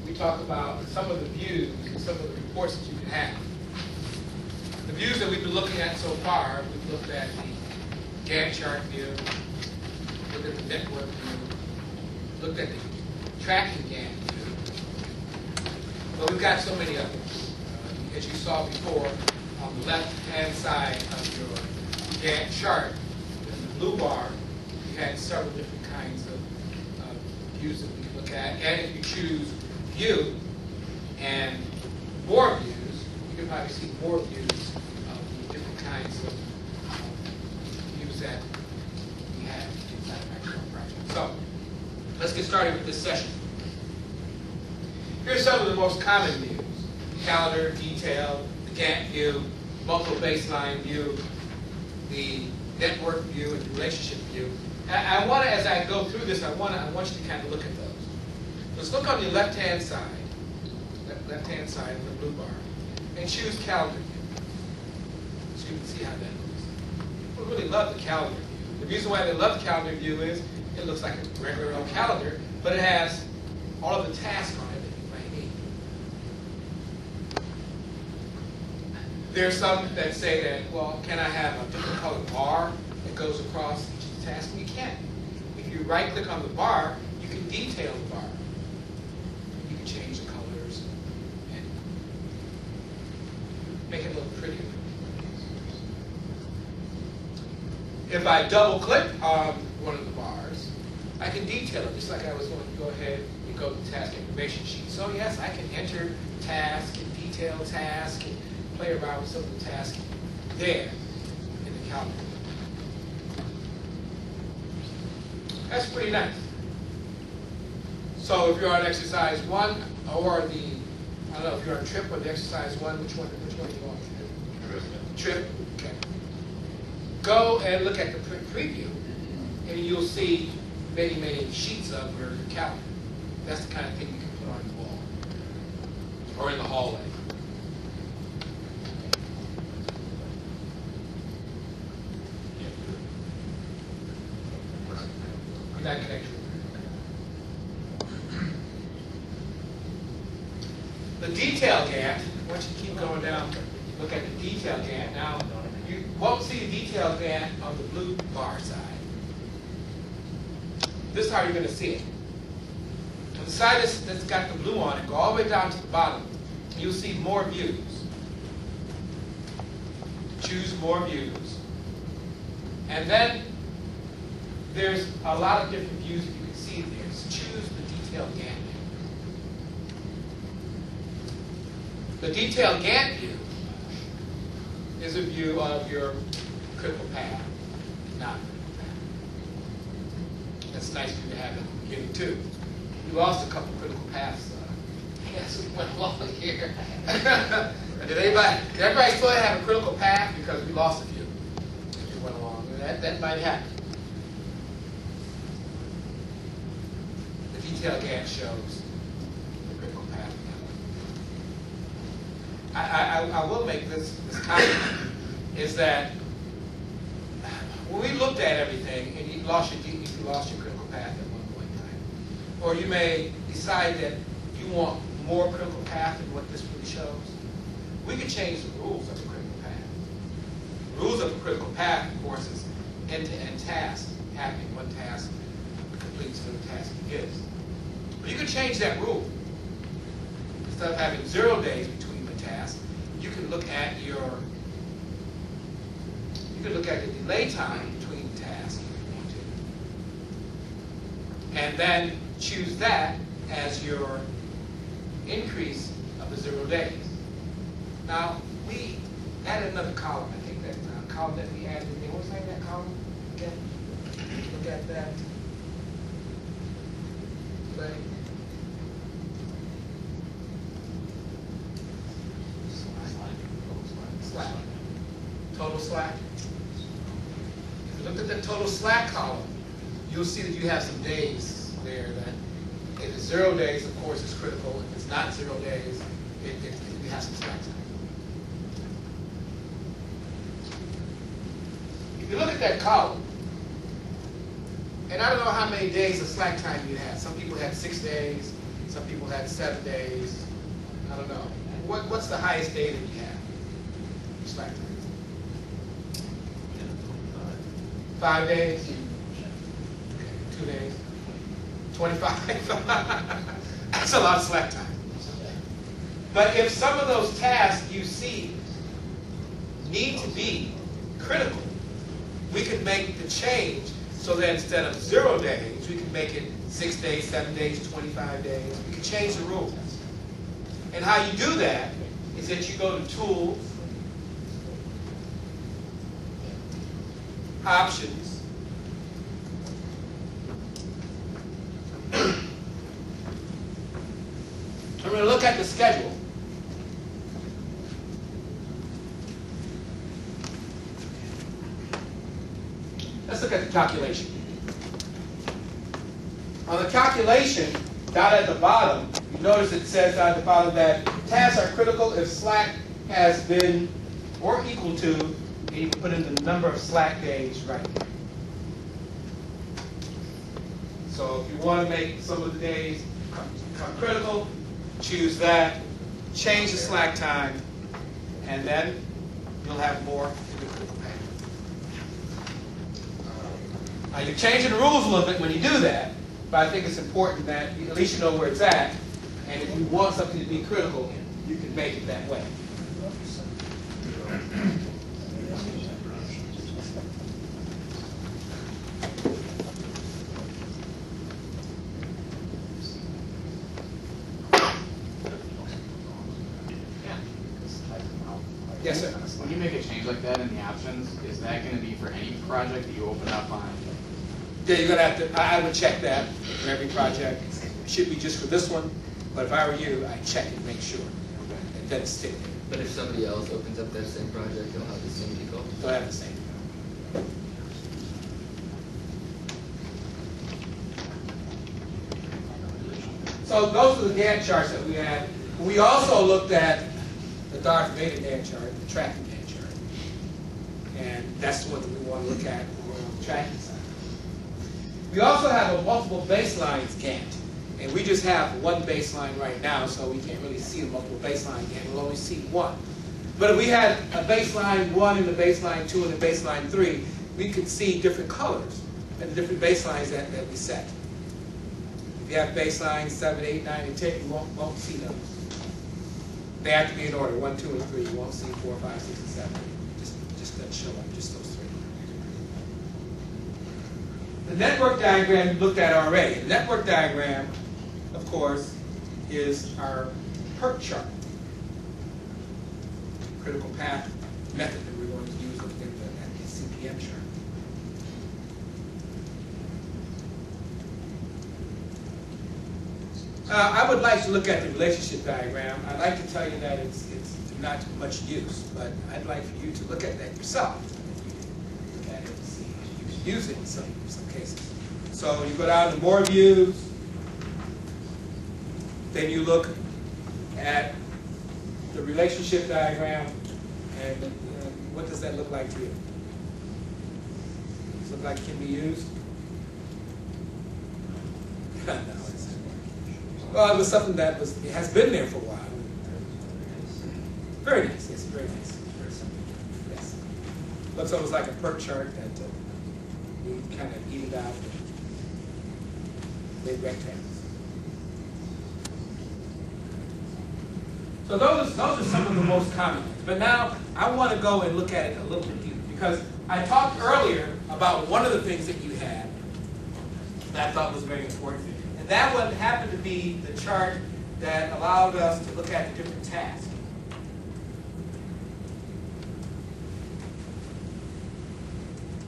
we talk about some of the views and some of the reports that you can have. The views that we've been looking at so far, we've looked at the Gantt chart view, looked at the network view, looked at the tracking Gantt view. But we've got so many others. As you saw before, on the left-hand side of your Gantt chart, in the blue bar, you had several different kinds of views that we can look at. And if you choose view and more views, you can probably see more views of the different kinds of views that we have inside of our project. So let's get started with this session. Here's some of the most common views: calendar, detail, the Gantt view, multiple baseline view, the network view, and the relationship view. I want to, as I go through this, I want you to kind of look at those. Let's look on the left-hand side of the blue bar, and choose calendar view. So you can see how that looks. People really love the calendar view. The reason why they love the calendar view is it looks like a regular old calendar, but it has all of the tasks on it that you might need. There are some that say that, well, can I have a different colored bar that goes across each of the tasks? You can. If you right-click on the bar, you can detail the bar. You can change the colors and make it look prettier. If I double-click on one of the bars, I can detail it, just like I was going to go ahead and go to the task information sheet. So yes, I can enter task and detail task and play around with some of the tasks there in the calendar. That's pretty nice. So if you're on exercise 1 or the, I don't know if you're on trip or the exercise 1, which one are you on? Trip. Okay. Go and look at the preview, and you'll see many, many sheets of your calendar. That's the kind of thing you can put on the wall or in the hallway. That connection. The detail Gantt, once you keep going down, look at the detail Gantt. Now, you won't see the detail Gantt on the blue bar side. This is how you're going to see it. On the side that's got the blue on it, go all the way down to the bottom, and you'll see more views. Choose more views. And then there's a lot of different views that you can see there. So choose the detailed Gantt view. The detailed Gantt view is a view of your critical path, not critical path. That's nice for you to have at the beginning too. We lost a couple critical paths as we went along here. Did everybody still have a critical path? Because we lost a few as we went along. That might happen. Detail Gantt shows the critical path. I will make this comment, is that when we looked at everything and you lost your critical path at one point in time, or you may decide that you want more critical path than what this really shows, we can change the rules of the critical path. The rules of the critical path, of course, is end-to-end tasks happening. One task completes the task it gives. But you can change that rule. Instead of having 0 days between the tasks, you can look at the delay time between the tasks if you want to. And then choose that as your increase of the 0 days. Now, we added another column. I think that column that we added in there, what's the name of that column? Again, look at that. Slack. Total slack. If you look at the total slack column, you'll see that you have some days there that if it's 0 days, of course, it's critical. If it's not 0 days, you have some slack time. If you look at that column, and I don't know how many days of slack time you had. Some people had 6 days, Some people had 7 days. I don't know. What's the highest day that you have? Slack time. 5 days? Okay, 2 days? 25? That's a lot of slack time. But if some of those tasks you see need to be critical, we can make the change so that instead of 0 days, we can make it 6 days, 7 days, 25 days. We can change the rules. And how you do that is that you go to Tools, Options, I'm going to look at the schedule. Let's look at the calculation. On the calculation, down at the bottom, you notice it says down at the bottom that tasks are critical if slack has been or equal to, and you can put in the number of slack days right here. So if you want to make some of the days become critical, choose that, change the slack time, and then you'll have more in the critical path. Now you're changing the rules a little bit when you do that, but I think it's important that at least you know where it's at, and if you want something to be critical, you can make it that way. Yes, sir. When you make a change like that in the options, is that going to be for any project that you open up on? Yeah, you're going to have to, I would check that for every project. It should be just for this one, but if I were you, I'd check it, make sure. It doesn't stick there. But if somebody else opens up that same project, they'll have the same default? They'll have the same. So those are the Gantt charts that we had. We also looked at the Darth Vader Gantt chart, the tracking Gantt chart. And that's the one that we want to look at on the tracking side. We also have a multiple baselines Gantt. And we just have one baseline right now, so we can't really see the multiple baseline Gantt. We'll only see one. But if we had a baseline 1 and a baseline 2 and a baseline 3, we could see different colors and the different baselines that we set. If you have baselines 7, 8, 9, and 10, you won't see those. They have to be in order, 1, 2, and 3. You won't see 4, 5, 6, and 7. Just doesn't show up, just those 3. The network diagram we looked at already. The network diagram, of course, is our PERT chart. Critical path method that we're going to use in the CPM chart. I would like to look at the relationship diagram. I'd like to tell you that it's not much use, but I'd like for you to look at that yourself. Look at it and see if you can use it in some cases. So you go down to more views, then you look at the relationship diagram, and what does that look like to you? Does it look like it can be used? No, well, it was something that it has been there for a while. Very nice, yes, very nice. Very simple. Yes. Looks almost like a PERT chart that we kind of evened out and made rectangles. So those are some of the most common ones. But now I want to go and look at it a little bit deeper, because I talked earlier about one of the things that you had that I thought was very important. And that one happened to be the chart that allowed us to look at the different tasks.